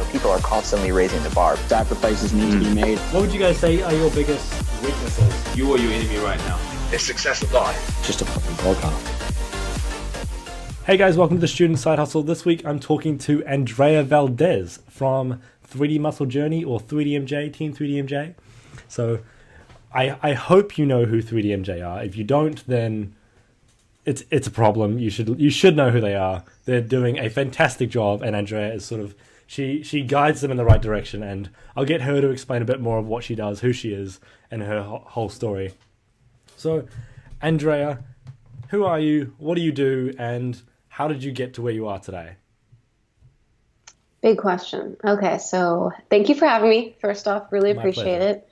people are constantly raising the bar. Sacrifices need to be made. What would you guys say are your biggest weaknesses? You or your enemy right now? Is success a lie? Just a fucking podcast. Hey guys, welcome to the Student Side Hustle. This week I'm talking to Andrea Valdez from 3D Muscle Journey or 3DMJ, Team 3DMJ. So I hope you know who 3DMJ are. If you don't, then it's a problem. You should know who they are. They're doing a fantastic job, and Andrea is sort of she guides them in the right direction, and I'll get her to explain a bit more of what she does, who she is, and her whole story. So, Andrea, who are you? What do you do? And how did you get to where you are today? Big question. Okay, so thank you for having me. First off, really appreciate it.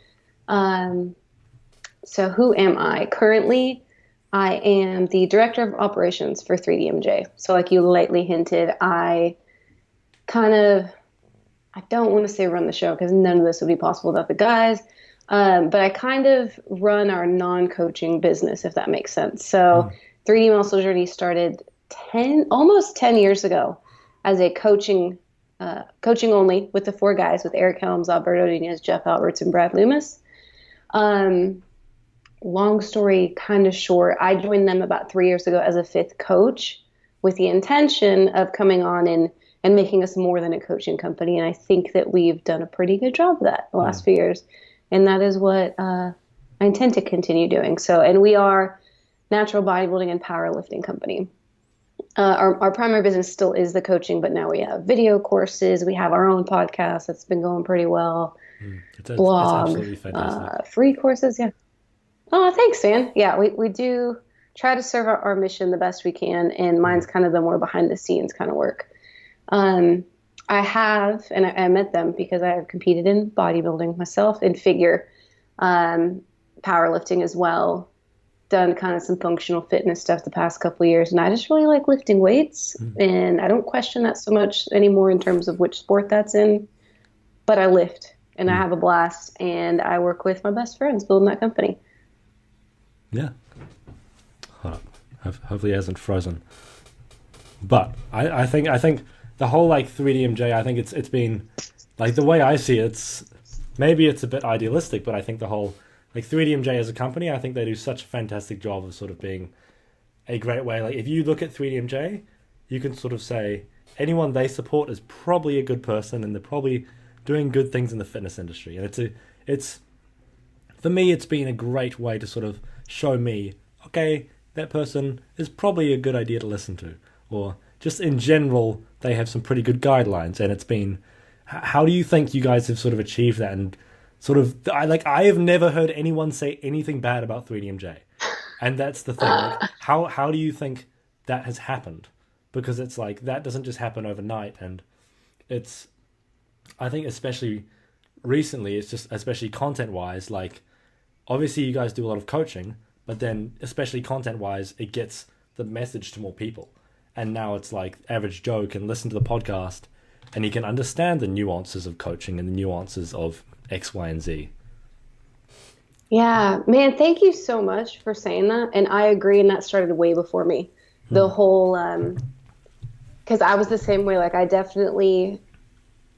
So who am I? Currently, I am the director of operations for 3DMJ. So like you lightly hinted, I don't want to say run the show because none of this would be possible without the guys. But I kind of run our non-coaching business, if that makes sense. So 3D Muscle Journey started almost 10 years ago as a coaching only with the four guys, with Eric Helms, Alberto Nunez, Jeff Alberts, and Brad Loomis. Long story kind of short, I joined them about 3 years ago as a fifth coach with the intention of coming on and making us more than a coaching company. And I think that we've done a pretty good job of that the last few years. And that is what I intend to continue doing. So, and we are natural bodybuilding and powerlifting company. Our primary business still is the coaching, but now we have video courses. We have our own podcast that's been going pretty well. Blog, it's absolutely fantastic. Free courses. Yeah. Oh, thanks, man. Yeah, we do try to serve our mission the best we can. And mine's kind of the more behind the scenes kind of work. I met them because I have competed in bodybuilding myself, in figure, powerlifting as well. Done kind of some functional fitness stuff the past couple of years, and I just really like lifting weights, and I don't question that so much anymore in terms of which sport that's in, but I lift and I have a blast, and I work with my best friends building that company. Yeah. Hopefully it hasn't frozen. But I think the whole like 3DMJ, I think it's been like the way I see it, maybe it's a bit idealistic, but I think the whole like 3DMJ as a company, I think they do such a fantastic job of sort of being a great way. Like if you look at 3DMJ, you can sort of say anyone they support is probably a good person, and they're probably doing good things in the fitness industry. And it's for me, it's been a great way to sort of show me, okay, that person is probably a good idea to listen to, or just in general, they have some pretty good guidelines. And it's been, how do you think you guys have sort of achieved that? And sort of, I have never heard anyone say anything bad about 3DMJ, and that's the thing. Like, how do you think that has happened? Because it's like that doesn't just happen overnight, and it's, I think especially recently, it's just especially content wise. Like, obviously you guys do a lot of coaching, but then especially content wise, it gets the message to more people, and now it's like average Joe can listen to the podcast, and he can understand the nuances of coaching and the nuances of X, Y, and Z. Yeah, man, thank you so much for saying that. And I agree. And that started way before me. The whole, cause I was the same way. Like I definitely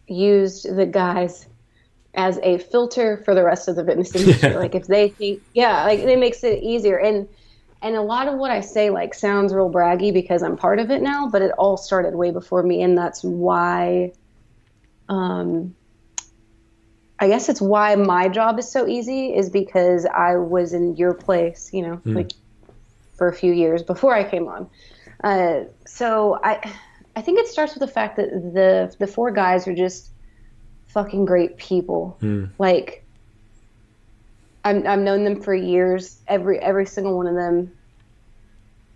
used the guys as a filter for the rest of the fitness industry. Like if they think, like it makes it easier. And a lot of what I say like sounds real braggy because I'm part of it now, but it all started way before me. And that's why, I guess it's why my job is so easy, is because I was in your place, like for a few years before I came on. So I think it starts with the fact that the four guys are just fucking great people. Like I've known them for years. Every single one of them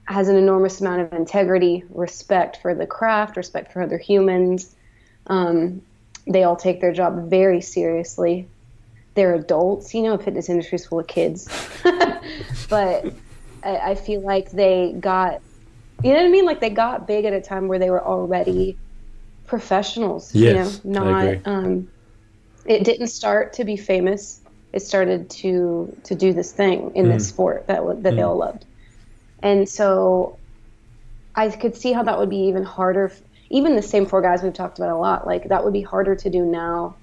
has an enormous amount of integrity, respect for the craft, respect for other humans. They all take their job very seriously. They're adults, fitness industry is full of kids. But I feel like they got, you know what I mean? Like they got big at a time where they were already professionals, yes, not, I agree. It didn't start to be famous. It started to do this thing in this sport that they all loved. And so I could see how that would be even harder. even the same 4 guys we've talked about a lot, like that would be harder to do now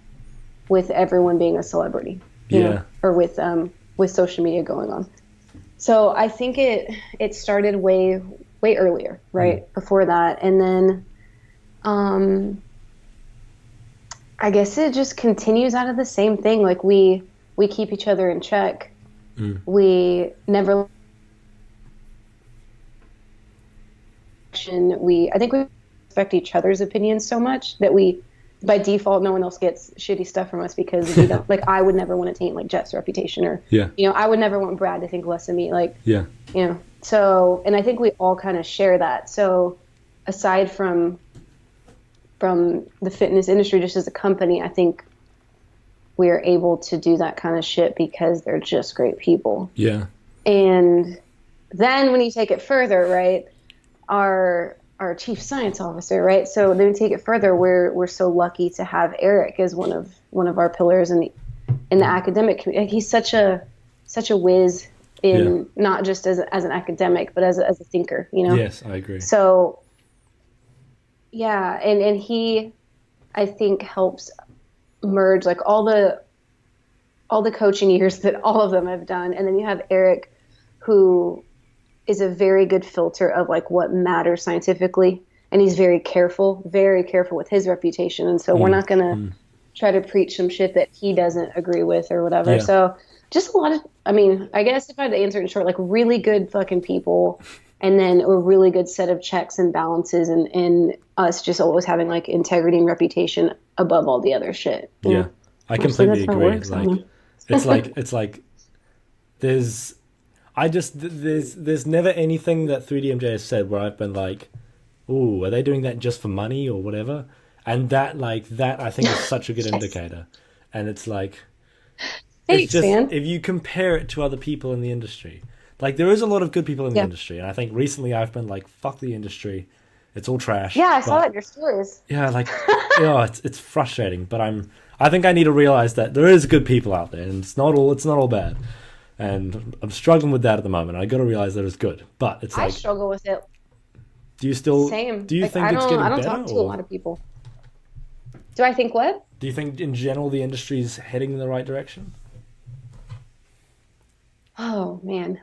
with everyone being a celebrity, you know, or with social media going on. So I think it started way earlier, right? Before that. And then I guess it just continues out of the same thing. Like we keep each other in check. We never I think we respect each other's opinions so much that we, by default, no one else gets shitty stuff from us because we don't, like, I would never want to taint like Jeff's reputation, or you know, I would never want Brad to think less of me, like, you know. So, and I think we all kind of share that. So aside from the fitness industry, just as a company, I think we are able to do that kind of shit because they're just great people. And then when you take it further, right, our chief science officer, right? So then we take it further. We're so lucky to have Eric as one of our pillars in the academic community. Like, he's such a whiz in not just as an academic, but as a thinker, you know? Yes, I agree. So yeah, and he, I think, helps merge like all the coaching years that all of them have done, and then you have Eric, who is a very good filter of like what matters scientifically, and he's very careful with his reputation, and so we're not gonna try to preach some shit that he doesn't agree with or whatever. So just a lot of, I mean, I guess if I had to answer in short, like really good fucking people, and then a really good set of checks and balances, and us just always having like integrity and reputation above all the other shit. Know? I completely agree. It's like there's never anything that 3DMJ has said where I've been like, ooh, are they doing that just for money or whatever? And that I think is such a good indicator. And it's like, it's just, if you compare it to other people in the industry, like there is a lot of good people in the industry. And I think recently I've been like, fuck the industry. It's all trash. Yeah, I saw that in your stories. Yeah, like, it's frustrating, but I think I need to realize that there is good people out there, and it's not all bad. And I'm struggling with that at the moment. I got to realize that it's good, but it's like, I struggle with it. Do you still? Same. Do you think it's getting better? I don't talk to a lot of people. Do I think what? Do you think in general the industry is heading in the right direction? Oh man,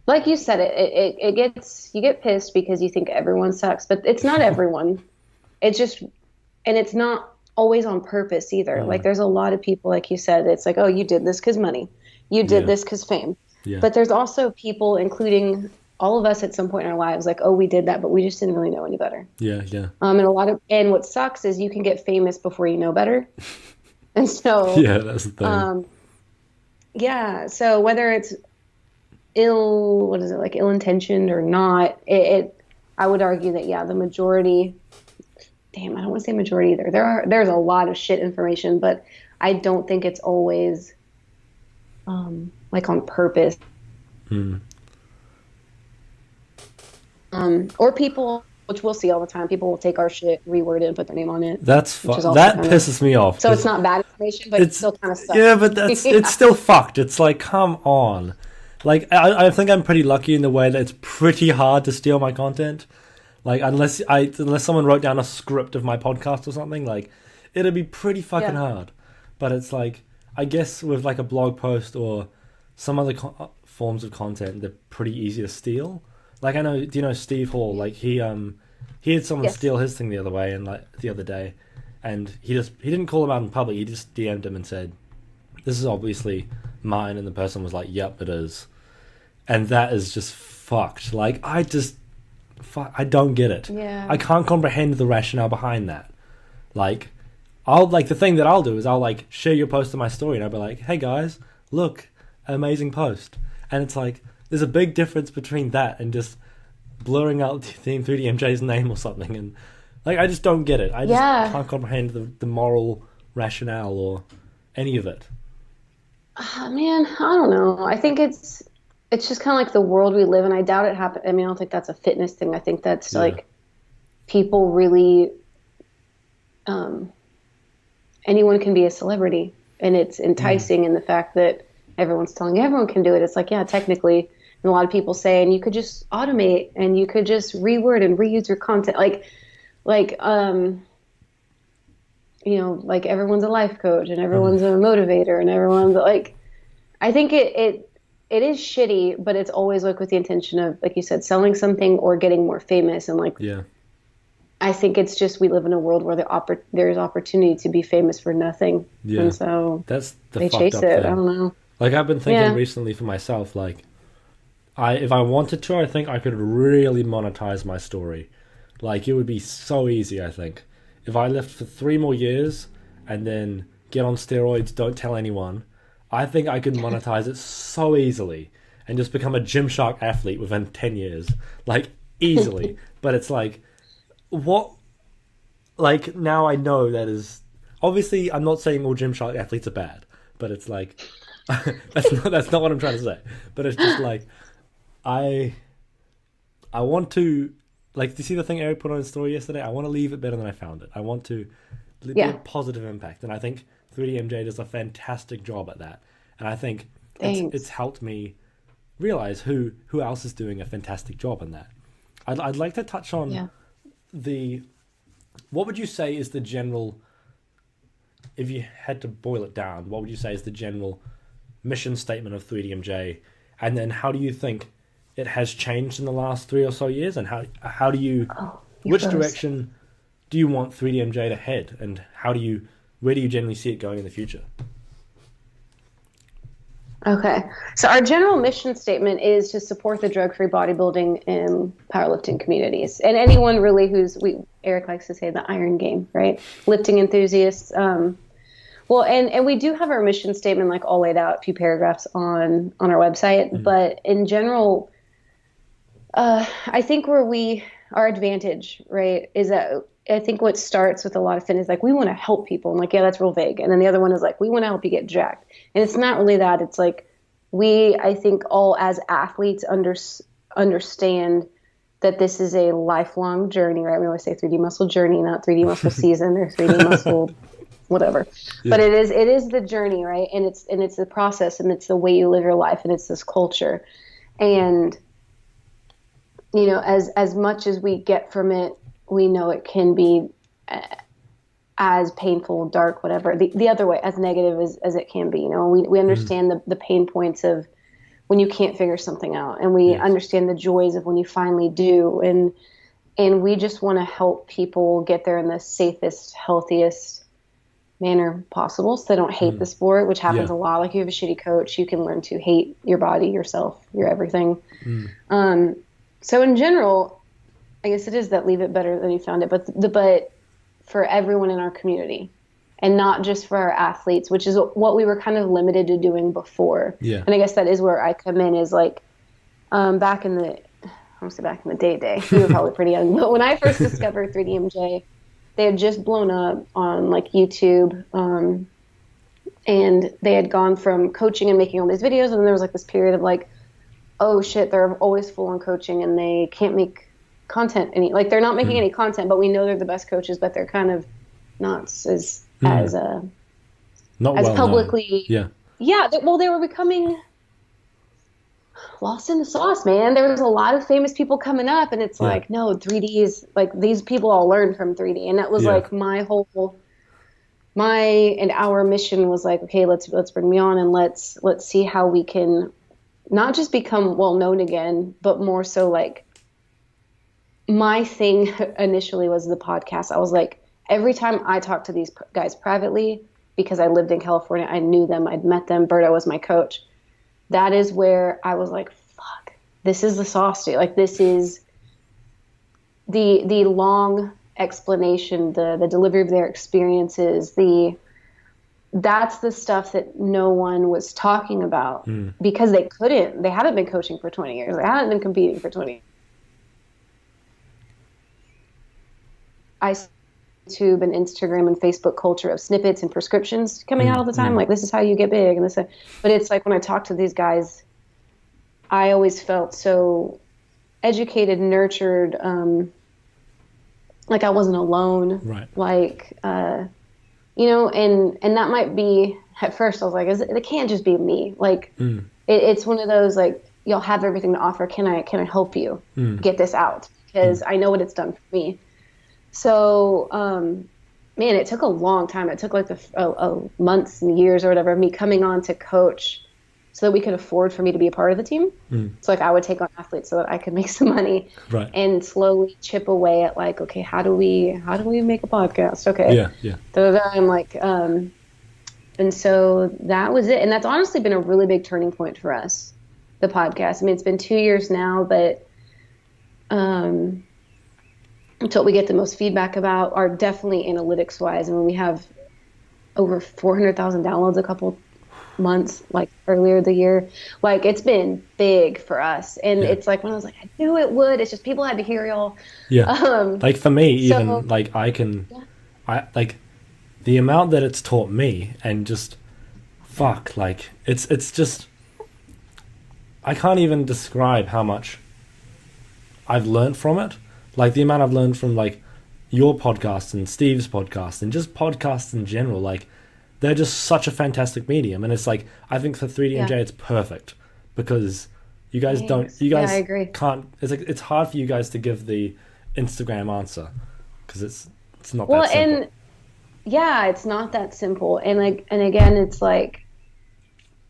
like you said, it gets, you get pissed because you think everyone sucks, but it's not everyone. It's just, and it's not always on purpose either. Like there's a lot of people, like you said, it's like, oh, you did this because money, you did this because fame. But there's also people, including all of us at some point in our lives, like, oh, we did that, but we just didn't really know any better. And what sucks is you can get famous before you know better. And so that's the thing. So whether it's ill-intentioned or not, I would argue that the majority, I don't want to say majority either. There's a lot of shit information, but I don't think it's always like on purpose. Or people, which we'll see all the time, people will take our shit, reword it, and put their name on it. That pisses me off. So it's not bad information, but it's still kind of sucks. Yeah, but it's still fucked. It's like, come on. Like, I think I'm pretty lucky in the way that it's pretty hard to steal my content. Like, unless someone wrote down a script of my podcast or something, like, it'd be pretty fucking hard. But it's like, I guess with like a blog post or some other forms of content, they're pretty easy to steal. Like, I know, do you know Steve Hall? Like, he had someone steal his thing the other day, and he didn't call him out in public. He just DM'd him and said, "This is obviously mine," and the person was like, "Yep, it is." And that is just fucked. Like, I don't get it. Yeah. I can't comprehend the rationale behind that. Like, the thing that I'll do is I'll like share your post on my story, and I'll be like, "Hey guys, look, amazing post." And it's like, there's a big difference between that and just blurring out Team 3DMJ's name or something. And like, I just don't get it. I just can't comprehend the moral rationale or any of it. Man, I don't know. I think it's just kind of like the world we live in. I doubt it happened. I mean, I don't think that's a fitness thing. I think that's like people really, anyone can be a celebrity, and it's enticing in the fact that everyone's telling you everyone can do it. It's like, yeah, technically And a lot of people say, and you could just automate and you could just reword and reuse your content. Like, you know, like everyone's a life coach and everyone's a motivator and everyone's like, I think it is shitty, but it's always like with the intention of, like you said, selling something or getting more famous. And like, I think it's just, we live in a world where there's opportunity to be famous for nothing. Yeah. And so that's the they fucked chase up it. thing. I don't know. Like I've been thinking recently for myself, like if I wanted to, I think I could really monetize my story. Like it would be so easy, I think. If I lived for 3 more years and then get on steroids, don't tell anyone, I think I could monetize it so easily and just become a Gymshark athlete within 10 years. Like easily. But it's like, what? Like now I know that is, obviously I'm not saying all Gymshark athletes are bad, but it's like, that's not what I'm trying to say. But it's just like, I want to, like, do you see the thing Eric put on his story yesterday? I want to leave it better than I found it. I want to be a positive impact. And I think 3DMJ does a fantastic job at that. And I think it's helped me realize who else is doing a fantastic job in that. I'd like to touch on what would you say is the general, if you had to boil it down, what would you say is the general mission statement of 3DMJ? And then how do you think it has changed in the last 3 or so years? And how do you, which direction do you want 3DMJ to head? And where do you generally see it going in the future? Okay. So our general mission statement is to support the drug-free bodybuilding and powerlifting communities. And anyone really Eric likes to say the iron game, right? Lifting enthusiasts. Well, and we do have our mission statement like all laid out, a few paragraphs on our website. Mm-hmm. But in general, I think our advantage, right, is that I think what starts with a lot of fitness, like we want to help people. I'm like, yeah, that's real vague. And then the other one is like, we want to help you get jacked. And it's not really that. It's like I think all as athletes understand that this is a lifelong journey, right? We always say 3D muscle journey, not 3D muscle season or 3D muscle whatever. Yeah. But it is the journey, right? And it's the process and it's the way you live your life and it's this culture. And you know, as much as we get from it, we know it can be as painful, dark, whatever, the other way, as negative as it can be. You know, we understand the pain points of when you can't figure something out, and we understand the joys of when you finally do. And we just want to help people get there in the safest, healthiest manner possible so they don't hate the sport, which happens a lot. Like you have a shitty coach, you can learn to hate your body, yourself, your everything. So in general, I guess it is that leave it better than you found it, but for everyone in our community and not just for our athletes, which is what we were kind of limited to doing before. Yeah. And I guess that is where I come in is like, back in the day, you were probably pretty young, but when I first discovered 3DMJ, they had just blown up on like YouTube. And they had gone from coaching and making all these videos. And then there was like this period of like, oh shit, they're always full on coaching and they can't make content they're not making any content, but we know they're the best coaches, but they're kind of not as publicly they were becoming lost in the sauce, man. There was a lot of famous people coming up and it's like, no, 3D is like, these people all learned from 3D, and that was like our mission was like, okay, let's bring me on and let's see how we can not just become well known again, but more so like, my thing initially was the podcast. I was like, every time I talked to these guys privately, because I lived in California, I knew them, I'd met them, Berto was my coach. That is where I was like, fuck, this is the sauce, dude. Like, this is the long explanation, the delivery of their experiences, that's the stuff that no one was talking about because they hadn't been coaching for 20 years. They hadn't been competing for 20 years. YouTube and Instagram and Facebook culture of snippets and prescriptions coming out all the time. Like, this is how you get big. And but it's like, when I talk to these guys, I always felt so educated, nurtured, like I wasn't alone. Right. Like, you know, and that might be, at first I was like, it can't just be me. Like, it's one of those, like, y'all have everything to offer. Can I help you get this out? Because I know what it's done for me. So, man, it took a long time. It took like months and years or whatever of me coming on to coach so that we could afford for me to be a part of the team. So like I would take on athletes so that I could make some money, right, and slowly chip away at like, okay, how do we make a podcast? Okay. Yeah. I'm like, and so that was it. And that's honestly been a really big turning point for us, the podcast. I mean, it's been 2 years now, but what we get the most feedback about are definitely analytics wise. I mean, we have over 400,000 downloads a couple months, like earlier the year. Like, it's been big for us. And it's like, when I was like, I knew it would, it's just people had to hear y'all. Like for me, even like I like the amount that it's taught me, and just like it's just, I can't even describe how much I've learned from it. Like the amount I've learned from like your podcast and Steve's podcast and just podcasts in general. Like, they're just such a fantastic medium. And it's like, I think for 3DMJ it's perfect, because you guys I agree. can't, it's like, it's hard for you guys to give the Instagram answer, because it's not that simple. And yeah, it's not that simple. And like, and again, it's like,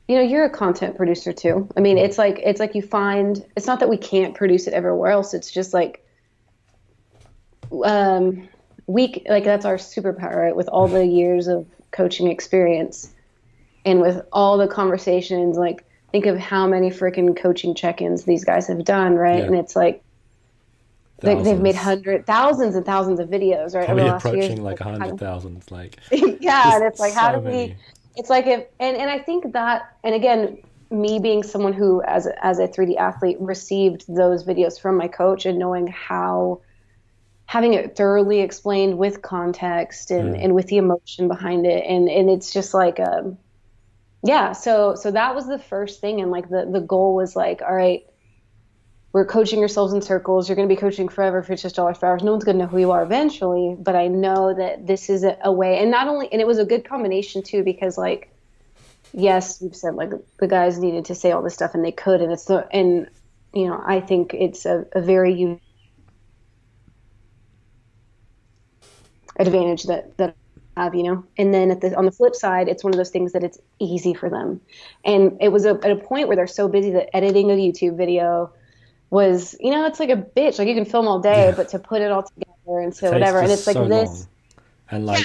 you know, you're a content producer too. I mean, it's like you find, it's not that we can't produce it everywhere else. It's just like, like that's our superpower, right? With all the years of coaching experience and with all the conversations, like think of how many freaking coaching check-ins these guys have done, right? And it's like they've made thousands and thousands of videos, right? Probably approaching like 100,000, like yeah. And it's like, how do many. we, it's like, if and I think that, and again, me being someone who as a 3D athlete received those videos from my coach, and knowing how, having it thoroughly explained with context and with the emotion behind it. And it's just like, so that was the first thing. And like the goal was like, all right, we're coaching yourselves in circles. You're going to be coaching forever for just $1 per hour. No one's going to know who you are eventually, but I know that this is a way. And not only, and it was a good combination too, because like, yes, you've said like the guys needed to say all this stuff, and they could, and you know, I think it's a very unique advantage that I have, you know. And then on the flip side, it's one of those things that it's easy for them. And it was at a point where they're so busy that editing a YouTube video was, you know, it's like a bitch. Like, you can film all day, but to put it all together and so whatever. And it's like so this long. And like,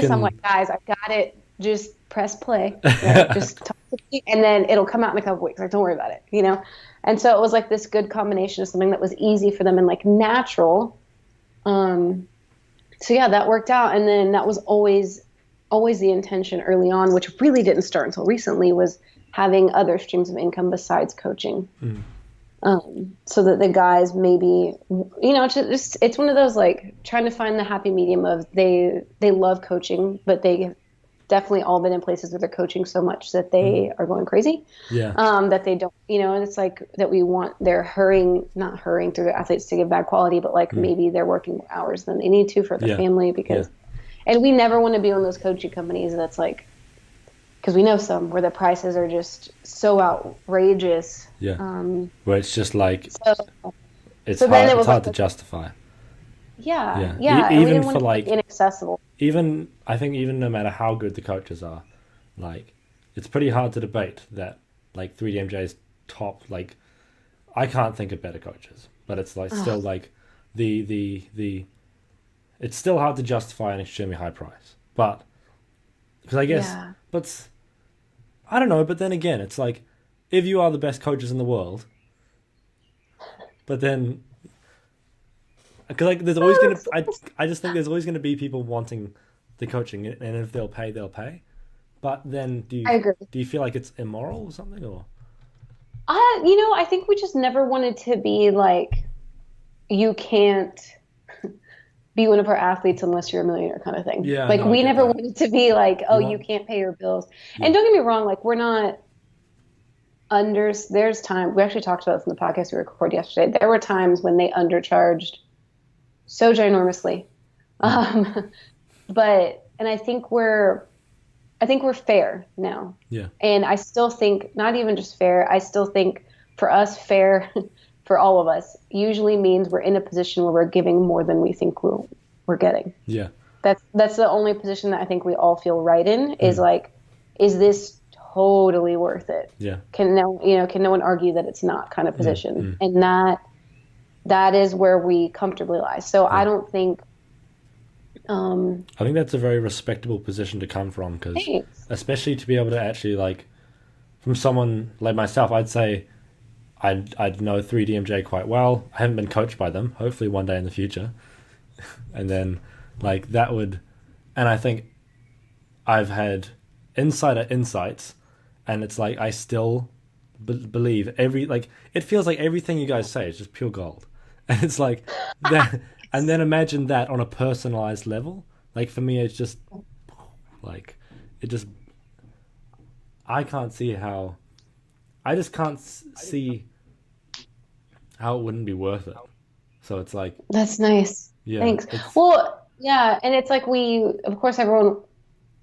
I'm like, guys, I got it. Just press play. Right? Just talk to me, and then it'll come out in a couple weeks. Like, don't worry about it, you know. And so it was like this good combination of something that was easy for them and like natural. So yeah, that worked out. And then that was always the intention early on, which really didn't start until recently, was having other streams of income besides coaching. So that the guys maybe, you know, it's one of those like trying to find the happy medium of they love coaching, but they have definitely all been in places where they're coaching so much that they are going crazy. That they don't, you know, and it's like that they're not hurrying through their athletes to give bad quality, but like maybe they're working more hours than they need to for their family, because, and we never want to be one of those coaching companies that's like, because we know some where the prices are just so outrageous. Where it's just like, it's hard to justify. Even for like inaccessible. I think even no matter how good the coaches are, like, it's pretty hard to debate that like 3DMJ's top, like, I can't think of better coaches, but it's like still like the it's still hard to justify an extremely high price. But because I guess, but I don't know. But then again, it's like, if you are the best coaches in the world, but then, because like there's always gonna, I just think there's always gonna be people wanting the coaching, and if they'll pay, they'll pay. But then, do you feel like it's immoral or something, or? You know, I think we just never wanted to be like, you can't be one of our athletes unless you're a millionaire kind of thing. Like, we never wanted to be like, you can't pay your bills. And don't get me wrong, like, we're not there's time, we actually talked about this in the podcast we recorded yesterday. There were times when they undercharged so ginormously. But, and I think we're fair now. And I still think, not even just fair, I still think for us, fair for all of us usually means we're in a position where we're giving more than we think we're getting. Yeah. That's the only position that I think we all feel right in is like, is this totally worth it? Yeah. Can no one argue that it's not kind of position? And that is where we comfortably lie. So I don't think, I think that's a very respectable position to come from, because especially to be able to actually, like, from someone like myself, I'd say I'd know 3DMJ quite well. I haven't been coached by them, hopefully one day in the future. And then, like, that would, and I think I've had insider insights, and it's like I still believe it feels like everything you guys say is just pure gold. And it's like that, and then imagine that on a personalized level. Like, for me, it's just like, I can't see how, I just can't see how it wouldn't be worth it. So it's like, that's nice. Yeah, thanks. Well, yeah, and it's like of course, everyone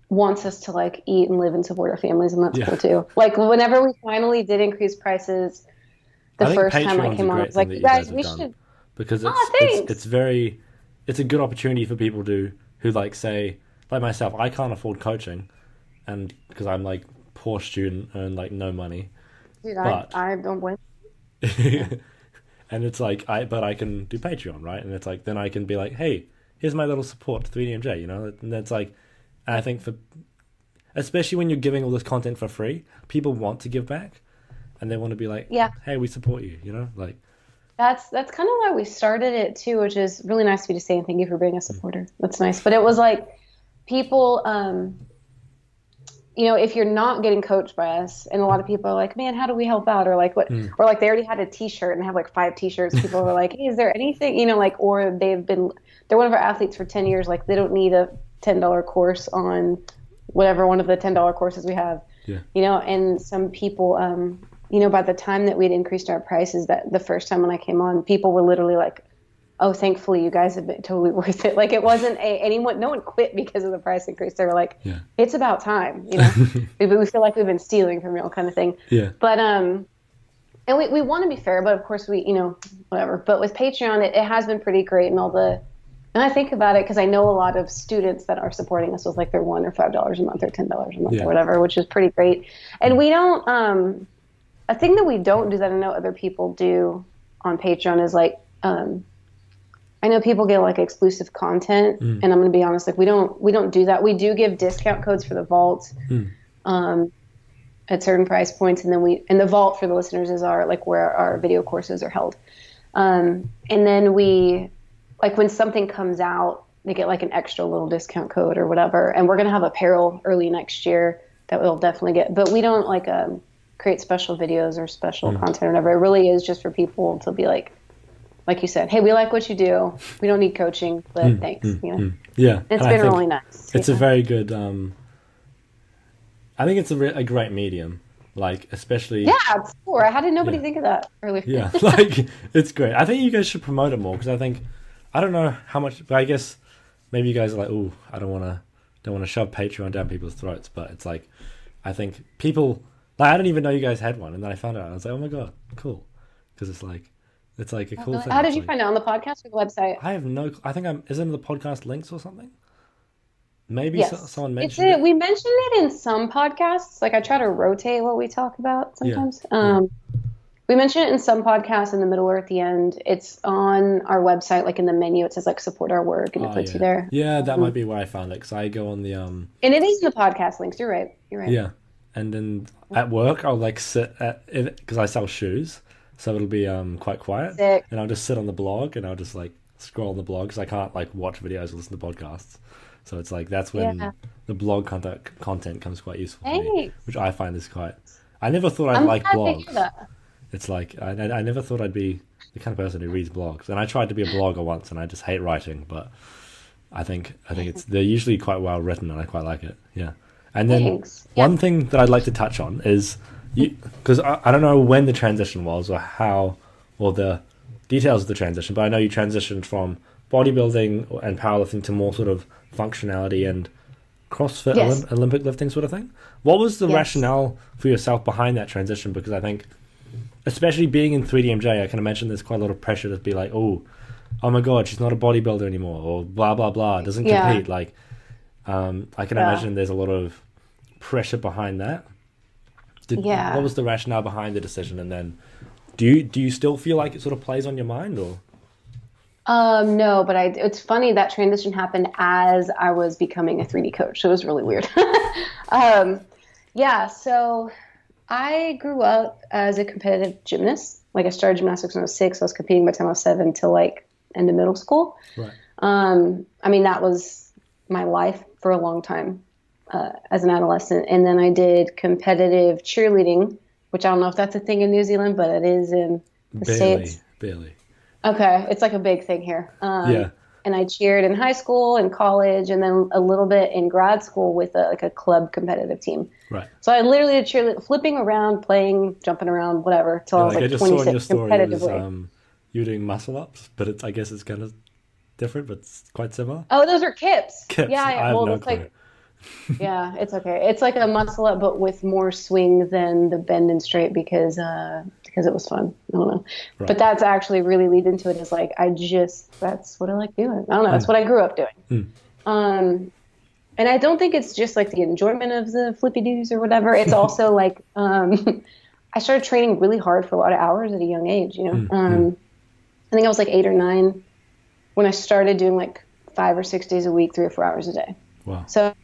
wants us to like eat and live and support our families, and that's cool too. Like, whenever we finally did increase prices, the first time I came on, I was like, guys, we should. Because it's a good opportunity for people who like, say, like myself, I can't afford coaching, and because I'm like poor student, earn like no money. Dude, but, I don't win. And it's like, but I can do Patreon, right? And it's like, then I can be like, hey, here's my little support to 3DMJ, you know? And that's like, and I think especially when you're giving all this content for free, people want to give back, and they want to be like, hey, we support you, you know? Like, that's kind of why we started it too, which is really nice of you to say, and thank you for being a supporter. That's nice. But it was like, people, if you're not getting coached by us, and a lot of people are like, man, how do we help out? Or like, what? Or like, they already had a t-shirt and have like 5 t-shirts. People were like, hey, is there anything, like, or they're one of our athletes for 10 years. Like, they don't need a $10 course on whatever one of the $10 courses we have, and some people, by the time that we'd increased our prices, that the first time when I came on, people were literally like, oh, thankfully you guys have been totally worth it. Like, it wasn't no one quit because of the price increase. They were like, it's about time, we feel like we've been stealing from you, kind of thing. Yeah. But, and we want to be fair, but of course we, whatever. But with Patreon, it has been pretty great, and I think about it because I know a lot of students that are supporting us with like their $1 or $5 a month or $10 a month or whatever, which is pretty great. And we don't, a thing that we don't do that I know other people do on Patreon is like, I know people get like exclusive content, and I'm going to be honest, like we don't do that. We do give discount codes for the vault, at certain price points. And then the vault for the listeners is where our video courses are held. And then like when something comes out, they get like an extra little discount code or whatever. And we're going to have apparel early next year that we'll definitely get, but we don't like, create special videos or special content or whatever. It really is just for people to be like you said, hey, we like what you do. We don't need coaching, but thanks. Yeah. It's been really nice. It's a very good, I think it's a great medium. Like, especially... Yeah, it's cool. How did nobody think of that earlier? Yeah, like, it's great. I think you guys should promote it more, because I don't know how much, but I guess maybe you guys are like, ooh, I don't want to shove Patreon down people's throats, but it's like, I think people, like, I didn't even know you guys had one, and then I found out, and I was like, oh my god, cool, because it's like a cool thing. How did you find it, on the podcast or the website? I have I think is it in the podcast links or something? Maybe yes. Someone mentioned it. We mentioned it in some podcasts. Like, I try to rotate what we talk about sometimes. We mentioned it in some podcasts in the middle or at the end. It's on our website, like in the menu. It says like support our work, and it puts you there. Yeah, that might be where I found it, because I go on the And it is in the podcast links. You're right. Yeah, and then at work I'll like sit at it because I sell shoes, so it'll be quite quiet. Sick. And I'll just sit on the blog, and I'll just like scroll on the blog, because I can't like watch videos or listen to podcasts. So it's like, that's when the blog content comes quite useful for me, which I find is quite... I never thought I'd like blogs. It's like, I never thought I'd be the kind of person who reads blogs. And I tried to be a blogger once, and I just hate writing, but I think they're usually quite well written, and I quite like it. Yeah. And then one thing that I'd like to touch on is, because I don't know when the transition was or the details of the transition, but I know you transitioned from bodybuilding and powerlifting to more sort of functionality and CrossFit, Olympic lifting sort of thing. What was the rationale for yourself behind that transition? Because I think especially being in 3DMJ, I can imagine there's quite a lot of pressure to be like, oh my God, she's not a bodybuilder anymore, or blah, blah, blah, doesn't compete. Like, I can imagine there's a lot of pressure behind that. What was the rationale behind the decision? And then do you still feel like it sort of plays on your mind, or? No, but it's funny that transition happened as I was becoming a 3D coach. So it was really weird. So I grew up as a competitive gymnast. Like I started gymnastics when I was 6. I was competing by the time I was 7 till like end of middle school. Right. I mean, that was my life for a long time as an adolescent. And then I did competitive cheerleading, which I don't know if that's a thing in New Zealand, but it is in the States. Barely. Okay. It's like a big thing here. And I cheered in high school and college, and then a little bit in grad school with a club competitive team. Right. So I literally did cheerleading, flipping around, playing, jumping around, whatever, till I was like 26 I just saw in your story competitively. You were doing muscle ups, but I guess it's kind of different, but it's quite similar. Oh, those are kips. Kips. Yeah. I have no clue. Like, yeah, it's okay. It's like a muscle up, but with more swing than the bend and straight because it was fun. I don't know. Right. But that's actually really lead into it is like, that's what I like doing. I don't know. That's what I grew up doing. And I don't think it's just like the enjoyment of the flippy doos or whatever. It's also like, I started training really hard for a lot of hours at a young age, I think I was like 8 or 9 when I started doing like 5 or 6 days a week, 3 or 4 hours a day. Wow. So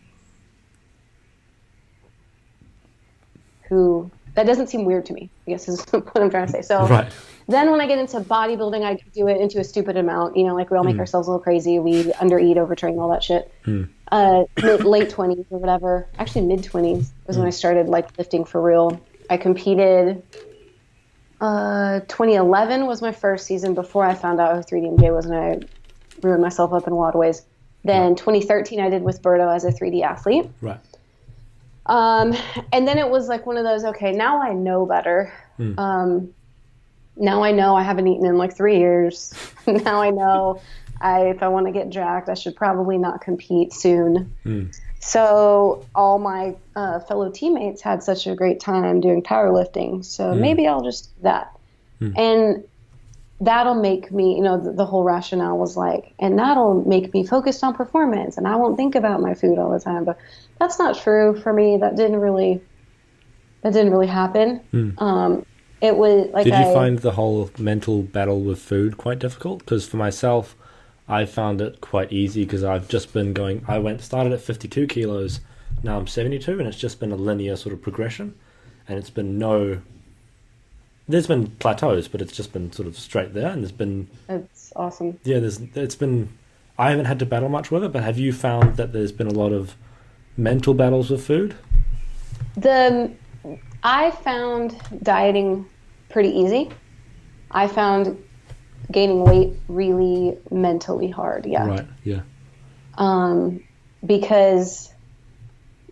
that doesn't seem weird to me, I guess is what I'm trying to say. So Then when I get into bodybuilding, I do it into a stupid amount, like we all make ourselves a little crazy. We undereat, overtrain, all that shit. Late 20s or whatever, actually mid 20s was when I started like lifting for real. I competed, 2011 was my first season before I found out who 3DMJ was, and I ruined myself up in a lot of ways. Then 2013 I did with Berto as a 3D athlete. Right. And then it was like one of those, okay, now I know better. Now I know I haven't eaten in like 3 years. Now I know if I want to get jacked, I should probably not compete soon. So all my fellow teammates had such a great time doing powerlifting. So maybe I'll just do that. And that'll make me, the whole rationale was like, and that'll make me focused on performance and I won't think about my food all the time. But that's not true for me. That didn't really happen. It was like, did you find the whole mental battle with food quite difficult? Because for myself, I found it quite easy because I've just been started at 52 kilos, now I'm 72, and it's just been a linear sort of progression. And it's been there's been plateaus, but it's just been sort of straight there. And it's awesome. Yeah, I haven't had to battle much with it, but have you found that there's been a lot of mental battles with food? I found dieting pretty easy. I found gaining weight really mentally hard. Yeah. Right. Yeah. Because,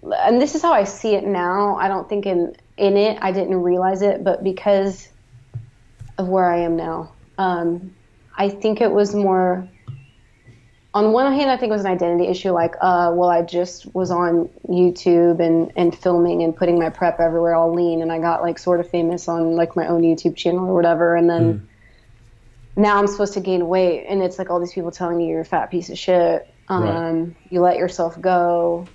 and this is how I see it now. I don't think in it, I didn't realize it, but because of where I am now, I think it was more, on one hand, I think it was an identity issue. Like, I just was on YouTube and filming and putting my prep everywhere all lean. And I got like sort of famous on like my own YouTube channel or whatever. And then now I'm supposed to gain weight. And it's like all these people telling you you're a fat piece of shit. You let yourself go.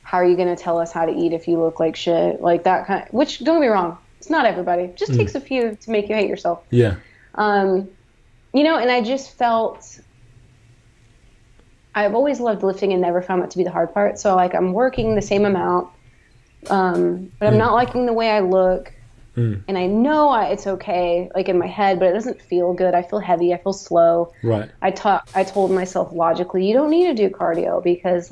How are you going to tell us how to eat if you look like shit? Like that kind of, which don't get me wrong. It's not everybody. It just takes a few to make you hate yourself. Yeah. And I just felt, I've always loved lifting and never found that to be the hard part. So like I'm working the same amount, but I'm not liking the way I look. And I know it's okay, like in my head, but it doesn't feel good. I feel heavy. I feel slow. Right. I told myself logically, you don't need to do cardio because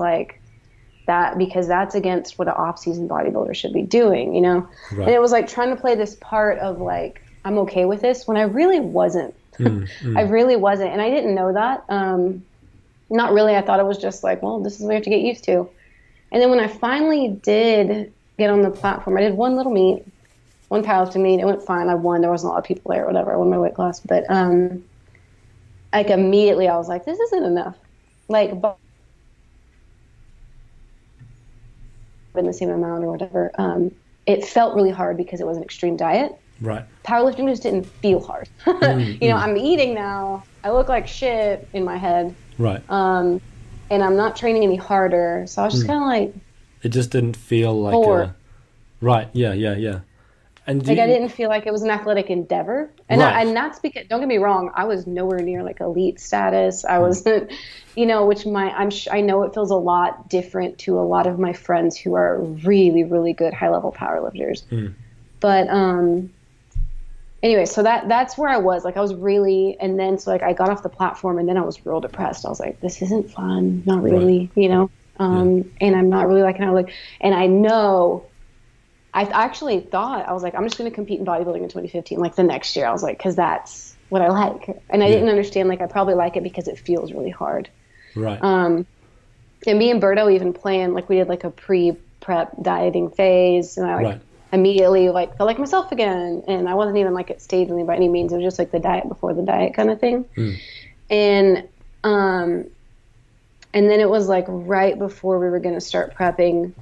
that's against what an off-season bodybuilder should be doing, Right. And it was like trying to play this part of like, I'm okay with this when I really wasn't. I really wasn't. And I didn't know that. Not really. I thought it was just like, well, this is what we have to get used to. And then when I finally did get on the platform, I did one little meet, one powerlifting meet. It went fine. I won. There wasn't a lot of people there or whatever. I won my weight class. But like immediately I was like, this isn't enough. Like, in the same amount or whatever. It felt really hard because it was an extreme diet. Right. Powerlifting just didn't feel hard. You know, I'm eating now. I look like shit in my head. Right. And I'm not training any harder. So I was just kind of like, it just didn't feel like bored. Right. Yeah. And I didn't feel like it was an athletic endeavor. And Right. and that's because, don't get me wrong, I was nowhere near like elite status. I wasn't, you know, which I know it feels a lot different to a lot of my friends who are really, really good high level powerlifters. But anyway, so that's where I was. Like I was really, and then so like I got off the platform and then I was real depressed. I was like, this isn't fun, not really, you know. And I'm not really liking how and I know. I actually thought, I was like, I'm just going to compete in bodybuilding in 2015, like the next year. I was like, because that's what I like. And I didn't understand, like, I probably like it because it feels really hard. Right. And me and Berto even planned, like, we did, like, a pre-prep dieting phase. And I, like, immediately, like, felt like myself again. And I wasn't even, like, at staging by any means. It was just, like, the diet before the diet kind of thing. And then it was, like, right before we were going to start prepping,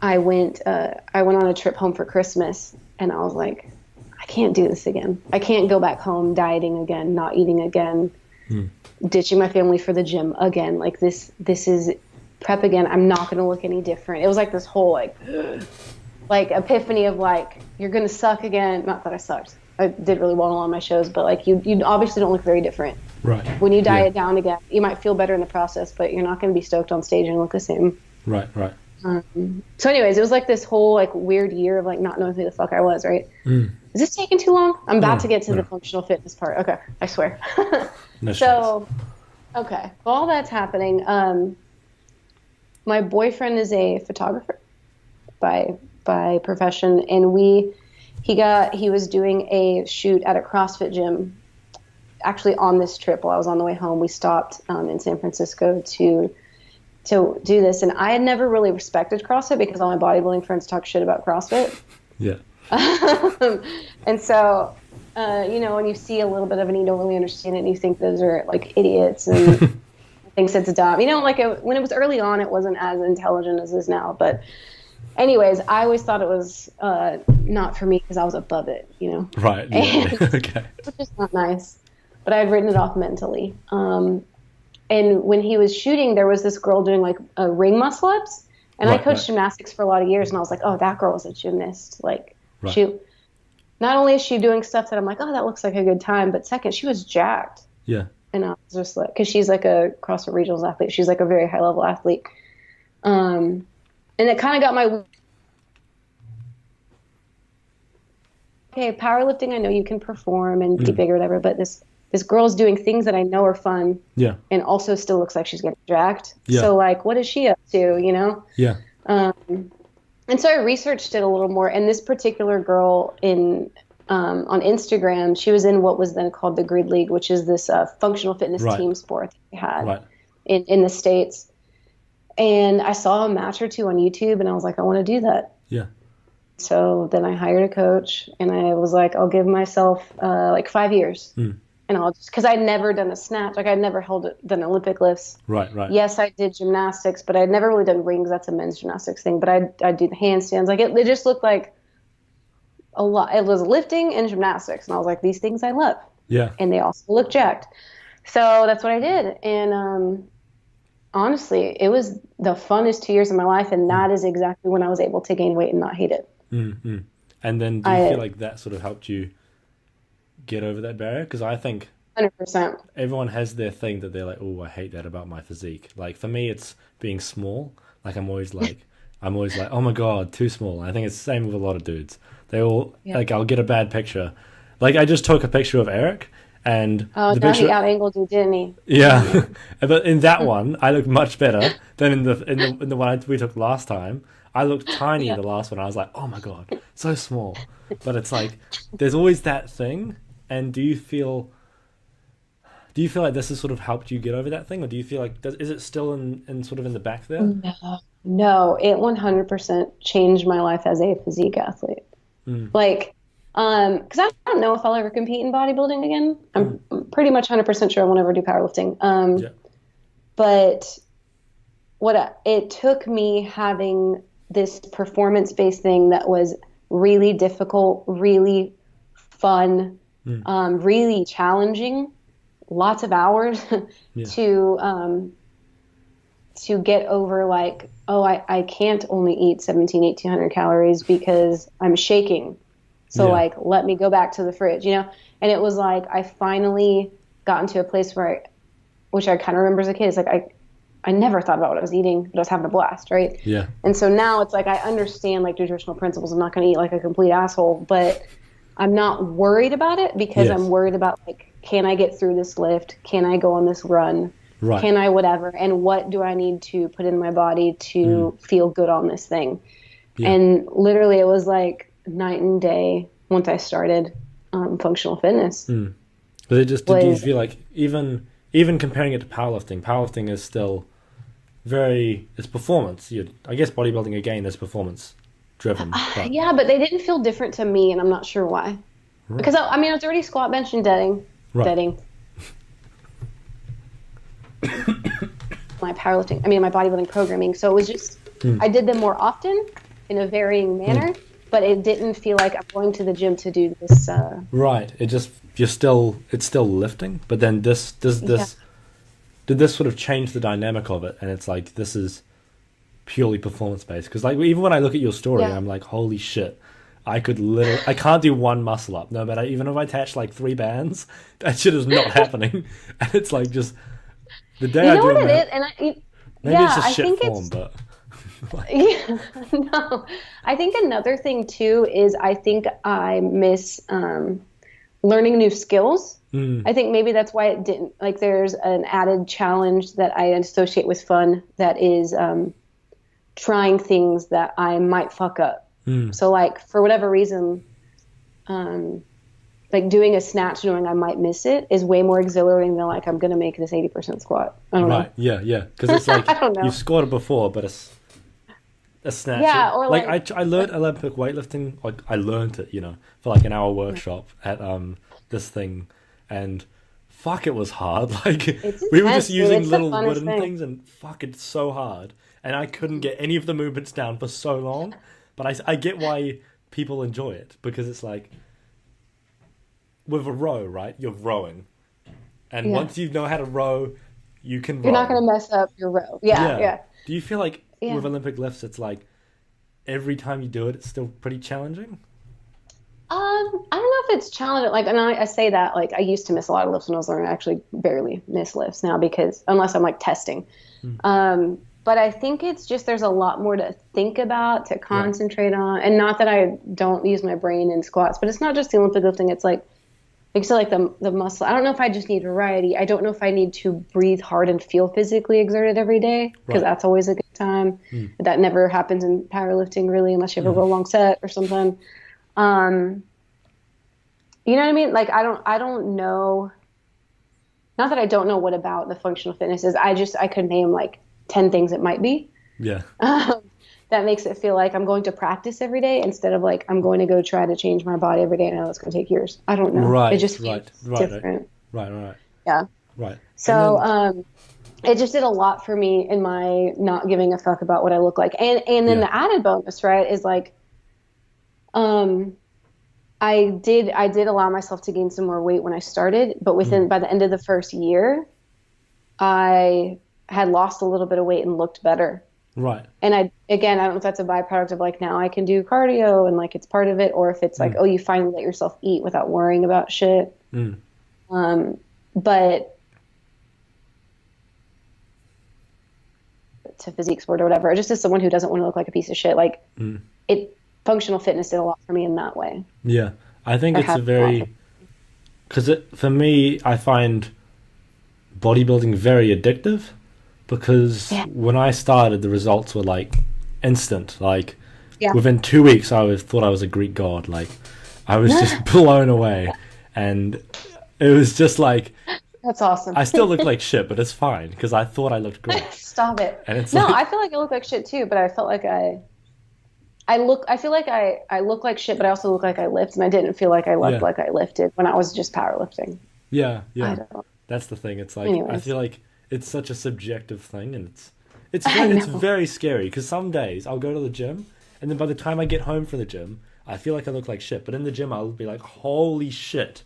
I went on a trip home for Christmas and I was like, I can't do this again. I can't go back home dieting again, not eating again, ditching my family for the gym again. Like this is prep again. I'm not going to look any different. It was like this whole like epiphany of like, you're going to suck again. Not that I sucked. I did really well on my shows, but like you obviously don't look very different. Right. When you diet down again, you might feel better in the process, but you're not going to be stoked on stage and look the same. Right. So anyways, it was like this whole like weird year of like not knowing who the fuck I was, right? Is this taking too long? I'm about to get to the functional fitness part. Okay, I swear. No so, okay, while that's happening, my boyfriend is a photographer by profession, and he was doing a shoot at a CrossFit gym. Actually, on this trip, while I was on the way home, we stopped in San Francisco to do this, and I had never really respected CrossFit because all my bodybuilding friends talk shit about CrossFit. Yeah. And so, you know, when you see a little bit of it and you don't really understand it and you think those are like idiots and thinks it's dumb, you know, like when it was early on, it wasn't as intelligent as it is now. But anyways, I always thought it was not for me because I was above it, you know. Right. Yeah. Okay. Which is not nice, but I had written it off mentally. And when he was shooting, there was this girl doing like ring muscle ups. And I coached gymnastics for a lot of years. And I was like, oh, that girl is a gymnast. Like not only is she doing stuff that I'm like, oh, that looks like a good time. But second, she was jacked. Yeah. And I was just like, because she's like a CrossFit Regionals athlete. She's like a very high level athlete. And it kind of got my, okay, powerlifting, I know you can perform and be big or whatever, but this girl's doing things that I know are fun. Yeah. And also still looks like she's getting jacked. Yeah. So like, what is she up to, you know? Yeah. And so I researched it a little more. And this particular girl on Instagram, she was in what was then called the Grid League, which is this functional fitness team sport that we had in the States. And I saw a match or two on YouTube and I was like, I want to do that. Yeah. So then I hired a coach and I was like, I'll give myself like 5 years. And I'll just, because I'd never done a snatch, like I'd never done Olympic lifts. Right. Yes, I did gymnastics, but I'd never really done rings. That's a men's gymnastics thing. But I'd do the handstands. Like it just looked like a lot. It was lifting and gymnastics, and I was like, these things I love. Yeah. And they also look jacked. So that's what I did. And honestly, it was the funnest 2 years of my life, and that is exactly when I was able to gain weight and not hate it. Mm-hmm. And then do you feel like that sort of helped you get over that barrier? Because I think 100%. Everyone has their thing that they're like, oh, I hate that about my physique. Like for me, it's being small. Like I'm always like, oh my God, too small. And I think it's the same with a lot of dudes. They all like, I'll get a bad picture. Like I just took a picture of Eric, and the picture, he out-angled you, didn't he? Yeah, but in that one, I looked much better than in the one we took last time. I looked tiny in the last one. I was like, oh my God, so small. But it's like, there's always that thing. And do you feel like this has sort of helped you get over that thing, or do you feel like is it still in sort of in the back there? No, it 100% changed my life as a physique athlete. Like, because I don't know if I'll ever compete in bodybuilding again. I'm pretty much 100% sure I won't ever do powerlifting. But it took me having this performance-based thing that was really difficult, really fun, really challenging, lots of hours to get over like, oh, I can't only eat 1,800 calories because I'm shaking. So like, let me go back to the fridge, you know? And it was like, I finally got into a place where which I kind of remember as a kid, it's like, I never thought about what I was eating, but I was having a blast, right? Yeah. And so now it's like I understand like nutritional principles. I'm not going to eat like a complete asshole, but I'm not worried about it because I'm worried about like, can I get through this lift? Can I go on this run? Right. Can I whatever? And what do I need to put in my body to feel good on this thing? Yeah. And literally it was like night and day once I started functional fitness. But it just, do you feel like even comparing it to powerlifting is still it's performance. I guess bodybuilding again is performance driven. Yeah, but they didn't feel different to me, and I'm not sure why. Right. Because I was already squat, bench, and deading. My bodybuilding programming. So it was just I did them more often in a varying manner, but it didn't feel like I'm going to the gym to do this. Right. It's still lifting, but then did this sort of change the dynamic of it? And it's like, this is purely performance based. Because like, even when I look at your story, I'm like, holy shit, I can't do one muscle up. No matter, even if I attach like 3 bands, that shit is not happening. And it's like, just the day I do it. Maybe it's just shit form, but. No, I think another thing too is I think I miss learning new skills. I think maybe that's why it didn't, like, there's an added challenge that I associate with fun that is trying things that I might fuck up. So like for whatever reason, like doing a snatch knowing I might miss it is way more exhilarating than like I'm gonna make this 80% squat. I don't know. Yeah, because it's like you've squatted before, but it's a snatch. Yeah, or like I learned Olympic weightlifting. Like I learned it, for like an hour workshop at this thing, and fuck, it was hard. Like we were just using little wooden things, and fuck, it's so hard. And I couldn't get any of the movements down for so long. But I get why people enjoy it, because it's like with a row, right? You're rowing, and once you know how to row, you can row. You're not going to mess up your row. Yeah. Do you feel like with Olympic lifts, it's like every time you do it, it's still pretty challenging? I don't know if it's challenging. Like, and I say that, like, I used to miss a lot of lifts when I was learning. I actually barely miss lifts now because unless I'm like testing. But I think it's just there's a lot more to think about, to concentrate on. And not that I don't use my brain in squats, but it's not just the Olympic lifting. It's like the muscle. I don't know if I just need variety. I don't know if I need to breathe hard and feel physically exerted every day, because that's always a good time. That never happens in powerlifting really, unless you have a real long set or something. You know what I mean? Like, I don't know. Not that I don't know what about the functional fitness is. I could name like 10 things it might be. Yeah. That makes it feel like I'm going to practice every day instead of like I'm going to go try to change my body every day. I know it's going to take years. I don't know. Right. It just feels different. Right. Yeah. Right. So it just did a lot for me in my not giving a fuck about what I look like. And then the added bonus, right, is like I did allow myself to gain some more weight when I started, but by the end of the first year, I had lost a little bit of weight and looked better. Right. And I don't know if that's a byproduct of like now I can do cardio and like it's part of it, or if it's like, oh, you finally let yourself eat without worrying about shit. But to physique sport or whatever, just as someone who doesn't want to look like a piece of shit, like functional fitness did a lot for me in that way. Yeah. I think for me, I find bodybuilding very addictive. Because when I started, the results were like instant. Like within 2 weeks, I thought I was a Greek god. Like I was just blown away, and it was just like, that's awesome. I still look like shit, but it's fine because I thought I looked great. Stop it. And it's I feel like I look like shit too, but I felt like I feel like I look like shit, but I also look like I lift, and I didn't feel like I looked like I lifted when I was just powerlifting. Yeah. That's the thing. It's like I feel like it's such a subjective thing, and it's very scary because some days I'll go to the gym, and then by the time I get home from the gym, I feel like I look like shit. But in the gym, I'll be like, holy shit.